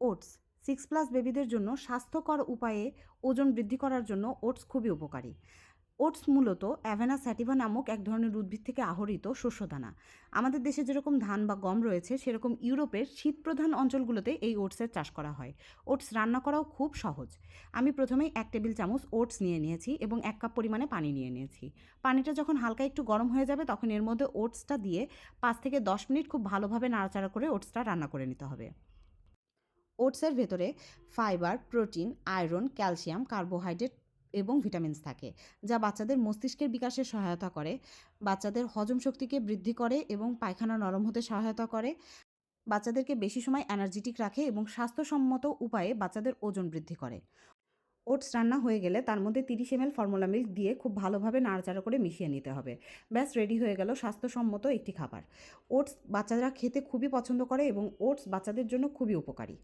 Oats 6+ বেবিদের জন্য স্বাস্থ্যকর উপায়ে ওজন বৃদ্ধি করার জন্য ওটস খুবই উপকারী। ওটস মূলত অ্যাভেনা স্যাটিভা নামক এক ধরনের উদ্ভিদ থেকে আহরিত শস্যদানা। আমাদের দেশে যেরকম ধান বা গম রয়েছে, সেরকম ইউরোপের শীতপ্রধান অঞ্চলগুলোতে এই ওটসের চাষ করা হয়। ওটস রান্না করাও খুব সহজ। আমি প্রথমেই 1 টেবিল চামচ ওটস নিয়ে নিয়েছি এবং 1 কাপ পরিমাণে পানি নিয়ে নিয়েছি। পানিটা যখন হালকা একটু গরম হয়ে যাবে, তখন এর মধ্যে ওটসটা দিয়ে 5 থেকে 10 মিনিট খুব ভালোভাবে নাড়াচাড়া করে ওটসটা রান্না করে নিতে হবে। ওটসের ভেতরে fibre, protein, iron, calcium, carbohydrate এবং ভিটামিনস থাকে, যা বাচ্চাদের মস্তিষ্কের বিকাশে সহায়তা করে, বাচ্চাদের হজম শক্তিকে বৃদ্ধি করে এবং পায়খানা নরম হতে সহায়তা করে, বাচ্চাদেরকে বেশি সময় এনার্জেটিক রাখে এবং স্বাস্থ্যসম্মত উপায়ে বাচ্চাদের ওজন বৃদ্ধি করে। ওটস রান্না হয়ে গেলে তার মধ্যে 30 ml ফর্মুলা মিল্ক দিয়ে খুব ভালোভাবে নাড়াচাড়া করে মিশিয়ে নিতে হবে। ব্যাস রেডি হয়ে গেল স্বাস্থ্যসম্মত একটি খাবার। ওটস বাচ্চারা খেতে খুবই পছন্দ করে এবং ওটস বাচ্চাদের জন্য খুবই উপকারী।